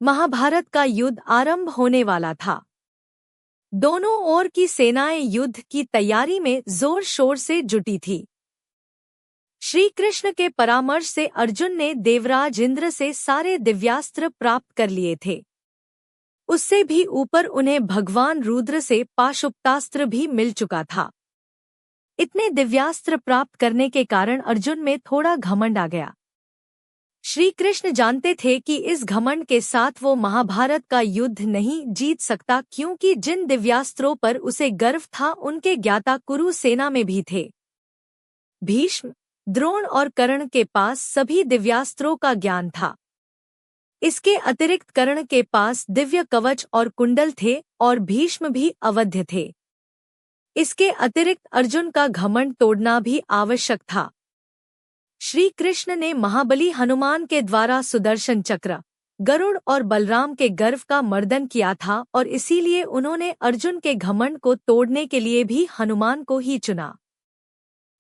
महाभारत का युद्ध आरंभ होने वाला था। दोनों ओर की सेनाएं युद्ध की तैयारी में जोर शोर से जुटी थी। श्री कृष्ण के परामर्श से अर्जुन ने देवराज इंद्र से सारे दिव्यास्त्र प्राप्त कर लिए थे। उससे भी ऊपर उन्हें भगवान रुद्र से पाशुपतास्त्र भी मिल चुका था। इतने दिव्यास्त्र प्राप्त करने के कारण अर्जुन में थोड़ा घमंड आ गया। श्री कृष्ण जानते थे कि इस घमंड के साथ वो महाभारत का युद्ध नहीं जीत सकता, क्योंकि जिन दिव्यास्त्रों पर उसे गर्व था उनके ज्ञाता कुरु सेना में भी थे। भीष्म, द्रोण और कर्ण के पास सभी दिव्यास्त्रों का ज्ञान था। इसके अतिरिक्त कर्ण के पास दिव्य कवच और कुंडल थे और भीष्म भी अवध्य थे। इसके अतिरिक्त अर्जुन का घमंड तोड़ना भी आवश्यक था। श्री कृष्ण ने महाबली हनुमान के द्वारा सुदर्शन चक्र, गरुड़ और बलराम के गर्व का मर्दन किया था और इसीलिए उन्होंने अर्जुन के घमंड को तोड़ने के लिए भी हनुमान को ही चुना।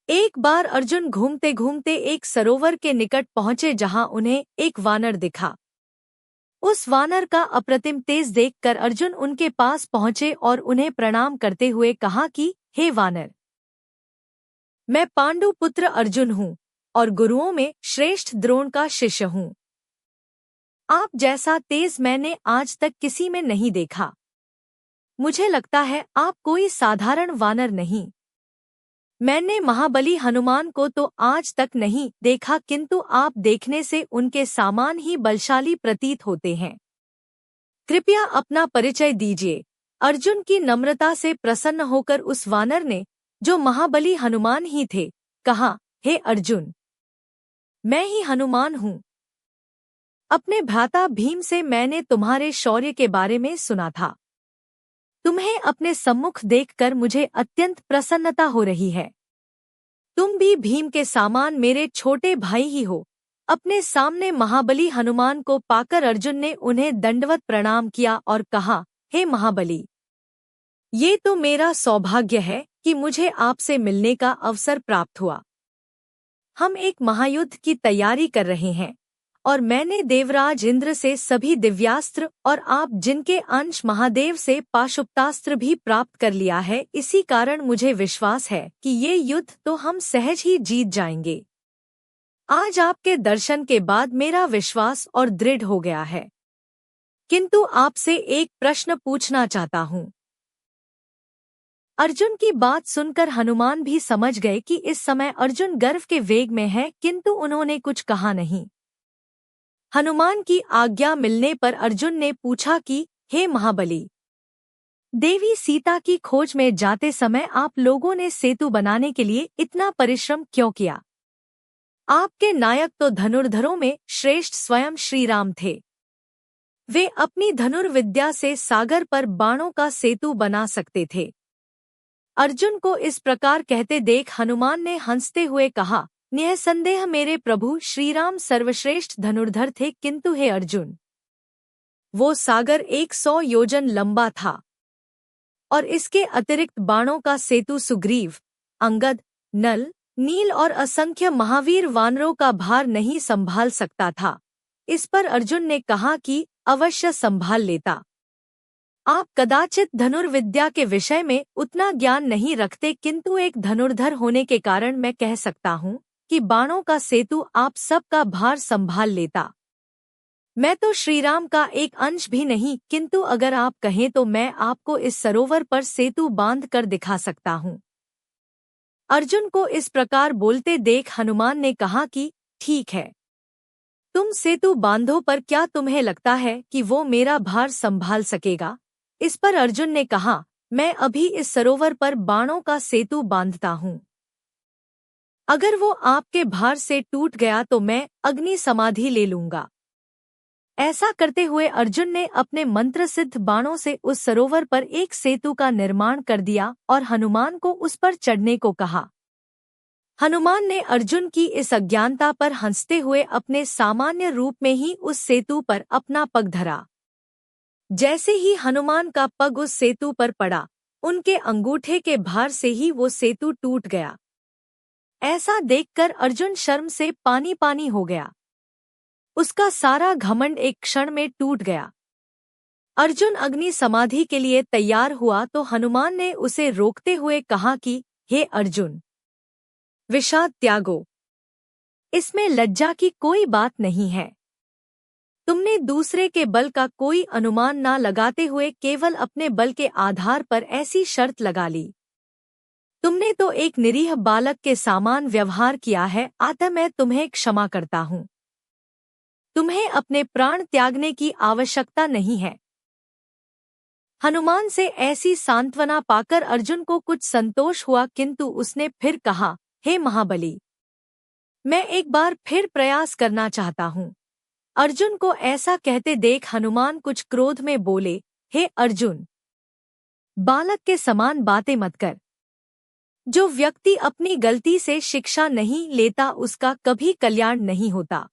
एक बार अर्जुन घूमते घूमते एक सरोवर के निकट पहुंचे जहां उन्हें एक वानर दिखा। उस वानर का अप्रतिम तेज देखकर अर्जुन उनके पास पहुंचे और उन्हें प्रणाम करते हुए कहा कि हे वानर, मैं पांडु पुत्र अर्जुन हूँ और गुरुओं में श्रेष्ठ द्रोण का शिष्य हूँ। आप जैसा तेज मैंने आज तक किसी में नहीं देखा। मुझे लगता है आप कोई साधारण वानर नहीं। मैंने महाबली हनुमान को तो आज तक नहीं देखा, किंतु आप देखने से उनके समान ही बलशाली प्रतीत होते हैं। कृपया अपना परिचय दीजिए। अर्जुन की नम्रता से प्रसन्न होकर उस वानर ने, जो महाबली हनुमान ही थे, कहा, हे अर्जुन, मैं ही हनुमान हूँ। अपने भ्राता भीम से मैंने तुम्हारे शौर्य के बारे में सुना था। तुम्हें अपने सम्मुख देखकर मुझे अत्यंत प्रसन्नता हो रही है। तुम भी भीम के समान मेरे छोटे भाई ही हो। अपने सामने महाबली हनुमान को पाकर अर्जुन ने उन्हें दंडवत प्रणाम किया और कहा, हे महाबली, ये तो मेरा सौभाग्य है कि मुझे आपसे मिलने का अवसर प्राप्त हुआ। हम एक महायुद्ध की तैयारी कर रहे हैं और मैंने देवराज इंद्र से सभी दिव्यास्त्र और आप जिनके अंश महादेव से पाशुपतास्त्र भी प्राप्त कर लिया है। इसी कारण मुझे विश्वास है कि ये युद्ध तो हम सहज ही जीत जाएंगे। आज आपके दर्शन के बाद मेरा विश्वास और दृढ़ हो गया है, किंतु आपसे एक प्रश्न पूछना चाहता हूँ। अर्जुन की बात सुनकर हनुमान भी समझ गए कि इस समय अर्जुन गर्व के वेग में है, किंतु उन्होंने कुछ कहा नहीं। हनुमान की आज्ञा मिलने पर अर्जुन ने पूछा कि हे महाबली, देवी सीता की खोज में जाते समय आप लोगों ने सेतु बनाने के लिए इतना परिश्रम क्यों किया? आपके नायक तो धनुर्धरों में श्रेष्ठ स्वयं श्री राम थे। वे अपनी धनुर्विद्या से सागर पर बाणों का सेतु बना सकते थे। अर्जुन को इस प्रकार कहते देख हनुमान ने हंसते हुए कहा, निःसंदेह मेरे प्रभु श्रीराम सर्वश्रेष्ठ धनुर्धर थे, किंतु हे अर्जुन, वो सागर 100 योजन लंबा था और इसके अतिरिक्त बाणों का सेतु सुग्रीव, अंगद, नल, नील और असंख्य महावीर वानरों का भार नहीं संभाल सकता था। इस पर अर्जुन ने कहा कि अवश्य संभाल लेता। आप कदाचित धनुर्विद्या के विषय में उतना ज्ञान नहीं रखते, किंतु एक धनुर्धर होने के कारण मैं कह सकता हूँ कि बाणों का सेतु आप सबका भार संभाल लेता। मैं तो श्रीराम का एक अंश भी नहीं, किंतु अगर आप कहें तो मैं आपको इस सरोवर पर सेतु बांध कर दिखा सकता हूँ। अर्जुन को इस प्रकार बोलते देख हनुमान ने कहा कि ठीक है, तुम सेतु बांधो, पर क्या तुम्हें लगता है कि वो मेरा भार संभाल सकेगा? इस पर अर्जुन ने कहा, मैं अभी इस सरोवर पर बाणों का सेतु बांधता हूँ। अगर वो आपके भार से टूट गया तो मैं अग्नि समाधि ले लूंगा। ऐसा करते हुए अर्जुन ने अपने मंत्र सिद्ध बाणों से उस सरोवर पर एक सेतु का निर्माण कर दिया और हनुमान को उस पर चढ़ने को कहा। हनुमान ने अर्जुन की इस अज्ञानता पर हंसते हुए अपने सामान्य रूप में ही उस सेतु पर अपना पग धरा। जैसे ही हनुमान का पग उस सेतु पर पड़ा, उनके अंगूठे के भार से ही वो सेतु टूट गया। ऐसा देखकर अर्जुन शर्म से पानी पानी हो गया। उसका सारा घमंड एक क्षण में टूट गया। अर्जुन अग्नि समाधि के लिए तैयार हुआ तो हनुमान ने उसे रोकते हुए कहा कि हे अर्जुन, विषाद त्यागो, इसमें लज्जा की कोई बात नहीं है। तुमने दूसरे के बल का कोई अनुमान ना लगाते हुए केवल अपने बल के आधार पर ऐसी शर्त लगा ली। तुमने तो एक निरीह बालक के समान व्यवहार किया है, अतः मैं तुम्हें क्षमा करता हूँ। तुम्हें अपने प्राण त्यागने की आवश्यकता नहीं है। हनुमान से ऐसी सांत्वना पाकर अर्जुन को कुछ संतोष हुआ, किंतु उसने फिर कहा, हे महाबली, मैं एक बार फिर प्रयास करना चाहता हूँ। अर्जुन को ऐसा कहते देख हनुमान कुछ क्रोध में बोले, हे अर्जुन, बालक के समान बातें मत कर। जो व्यक्ति अपनी गलती से शिक्षा नहीं लेता उसका कभी कल्याण नहीं होता।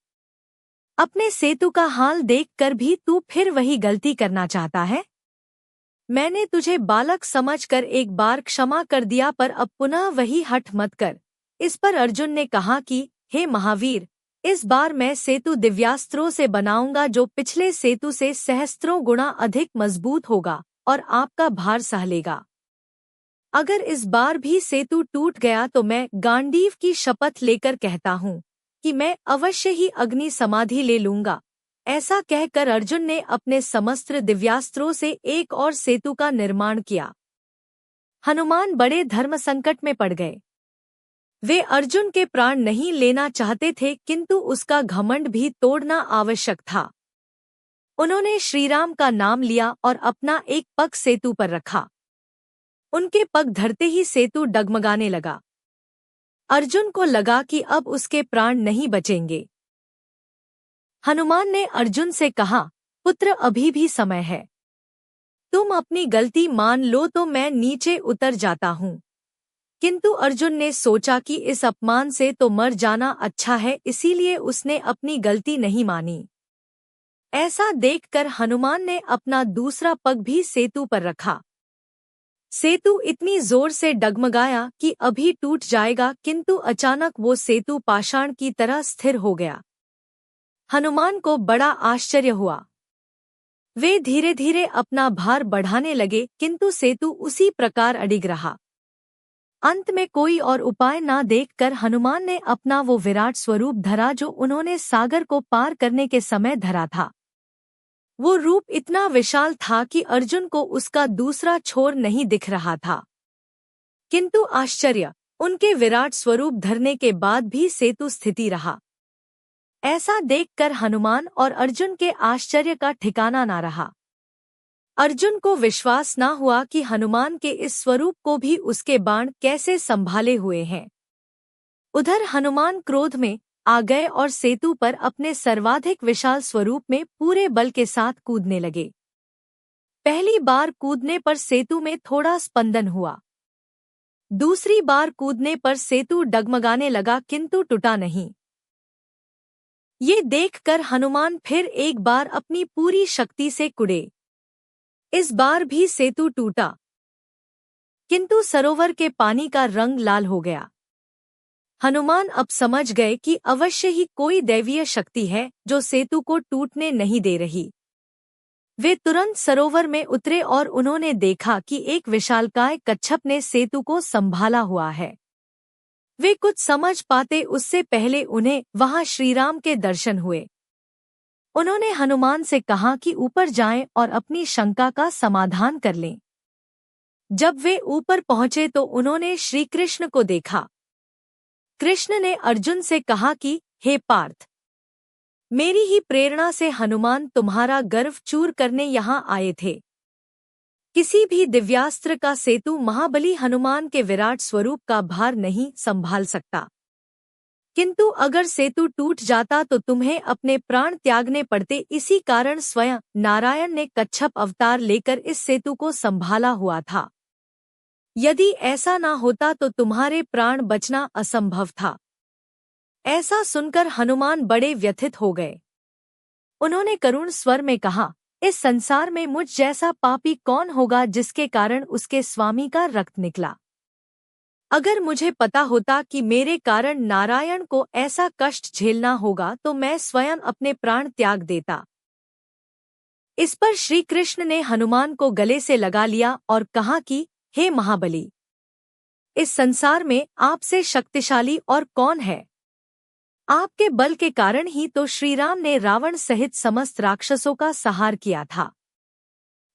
अपने सेतु का हाल देखकर भी तू फिर वही गलती करना चाहता है। मैंने तुझे बालक समझकर एक बार क्षमा कर दिया, पर अब पुनः वही हठ मत कर। इस पर अर्जुन ने कहा कि हे महावीर, इस बार मैं सेतु दिव्यास्त्रों से बनाऊंगा जो पिछले सेतु से सहस्त्रों गुना अधिक मजबूत होगा और आपका भार सह लेगा। अगर इस बार भी सेतु टूट गया तो मैं गांडीव की शपथ लेकर कहता हूँ कि मैं अवश्य ही अग्नि समाधि ले लूंगा। ऐसा कहकर अर्जुन ने अपने समस्त दिव्यास्त्रों से एक और सेतु का निर्माण किया। हनुमान बड़े धर्म संकट में पड़ गए। वे अर्जुन के प्राण नहीं लेना चाहते थे, किंतु उसका घमंड भी तोड़ना आवश्यक था। उन्होंने श्रीराम का नाम लिया और अपना एक पग सेतु पर रखा। उनके पग धरते ही सेतु डगमगाने लगा। अर्जुन को लगा कि अब उसके प्राण नहीं बचेंगे। हनुमान ने अर्जुन से कहा, पुत्र, अभी भी समय है। तुम अपनी गलती मान लो तो मैं नीचे उतर जाता हूँ। किंतु अर्जुन ने सोचा कि इस अपमान से तो मर जाना अच्छा है, इसीलिए उसने अपनी गलती नहीं मानी। ऐसा देखकर हनुमान ने अपना दूसरा पग भी सेतु पर रखा। सेतु इतनी जोर से डगमगाया कि अभी टूट जाएगा, किंतु अचानक वो सेतु पाषाण की तरह स्थिर हो गया। हनुमान को बड़ा आश्चर्य हुआ। वे धीरे धीरे अपना भार बढ़ाने लगे, किंतु सेतु उसी प्रकार अडिग रहा। अंत में कोई और उपाय ना देखकर हनुमान ने अपना वो विराट स्वरूप धरा जो उन्होंने सागर को पार करने के समय धरा था। वो रूप इतना विशाल था कि अर्जुन को उसका दूसरा छोर नहीं दिख रहा था। किंतु आश्चर्य, उनके विराट स्वरूप धरने के बाद भी सेतु स्थिति रहा। ऐसा देखकर हनुमान और अर्जुन के आश्चर्य का ठिकाना ना रहा। अर्जुन को विश्वास न हुआ कि हनुमान के इस स्वरूप को भी उसके बाण कैसे संभाले हुए हैं। उधर हनुमान क्रोध में आ गए और सेतु पर अपने सर्वाधिक विशाल स्वरूप में पूरे बल के साथ कूदने लगे। पहली बार कूदने पर सेतु में थोड़ा स्पंदन हुआ। दूसरी बार कूदने पर सेतु डगमगाने लगा, किंतु टूटा नहीं। ये देखकर हनुमान फिर एक बार अपनी पूरी शक्ति से कूदे। इस बार भी सेतु टूटा, किंतु सरोवर के पानी का रंग लाल हो गया। हनुमान अब समझ गए कि अवश्य ही कोई दैवीय शक्ति है जो सेतु को टूटने नहीं दे रही। वे तुरंत सरोवर में उतरे और उन्होंने देखा कि एक विशालकाय कच्छप ने सेतु को संभाला हुआ है। वे कुछ समझ पाते उससे पहले उन्हें वहां श्रीराम के दर्शन हुए। उन्होंने हनुमान से कहा कि ऊपर जाएं और अपनी शंका का समाधान कर लें। जब वे ऊपर पहुंचे तो उन्होंने श्री कृष्ण को देखा। कृष्ण ने अर्जुन से कहा कि हे पार्थ, मेरी ही प्रेरणा से हनुमान तुम्हारा गर्व चूर करने यहाँ आए थे। किसी भी दिव्यास्त्र का सेतु महाबली हनुमान के विराट स्वरूप का भार नहीं संभाल सकता। किंतु अगर सेतु टूट जाता तो तुम्हें अपने प्राण त्यागने पड़ते। इसी कारण स्वयं नारायण ने कच्छप अवतार लेकर इस सेतु को संभाला हुआ था। यदि ऐसा ना होता तो तुम्हारे प्राण बचना असंभव था। ऐसा सुनकर हनुमान बड़े व्यथित हो गए। उन्होंने करुण स्वर में कहा, इस संसार में मुझ जैसा पापी कौन होगा जिसके कारण उसके स्वामी का रक्त निकला। अगर मुझे पता होता कि मेरे कारण नारायण को ऐसा कष्ट झेलना होगा तो मैं स्वयं अपने प्राण त्याग देता। इस पर श्री कृष्ण ने हनुमान को गले से लगा लिया और कहा कि हे महाबली, इस संसार में आपसे शक्तिशाली और कौन है? आपके बल के कारण ही तो श्रीराम ने रावण सहित समस्त राक्षसों का संहार किया था।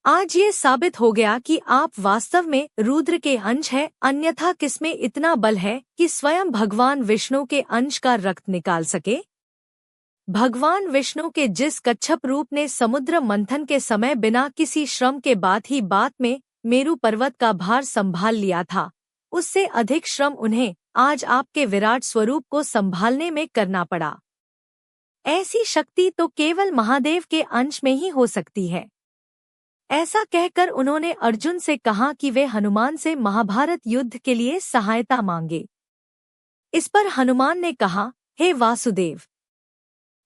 आज ये साबित हो गया कि आप वास्तव में रुद्र के अंश हैं, अन्यथा किसमें इतना बल है कि स्वयं भगवान विष्णु के अंश का रक्त निकाल सके? भगवान विष्णु के जिस कच्छप रूप ने समुद्र मंथन के समय बिना किसी श्रम के बात में मेरु पर्वत का भार संभाल लिया था, उससे अधिक श्रम उन्हें आज आपके विराट स्वरूप को संभालने में करना पड़ा। ऐसी शक्ति तो केवल महादेव के अंश में ही हो सकती है। ऐसा कहकर उन्होंने अर्जुन से कहा कि वे हनुमान से महाभारत युद्ध के लिए सहायता मांगे। इस पर हनुमान ने कहा, हे वासुदेव,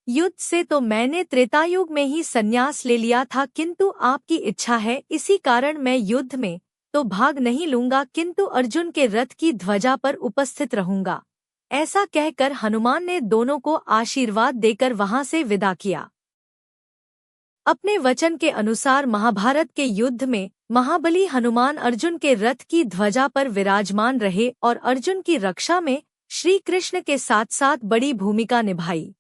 युद्ध से तो मैंने त्रेतायुग में ही संन्यास ले लिया था, किंतु आपकी इच्छा है, इसी कारण मैं युद्ध में तो भाग नहीं लूंगा, किंतु अर्जुन के रथ की ध्वजा पर उपस्थित रहूंगा। ऐसा कहकर हनुमान ने दोनों को आशीर्वाद देकर वहां से विदा किया। अपने वचन के अनुसार महाभारत के युद्ध में महाबली हनुमान अर्जुन के रथ की ध्वजा पर विराजमान रहे और अर्जुन की रक्षा में श्री कृष्ण के साथ साथ बड़ी भूमिका निभाई।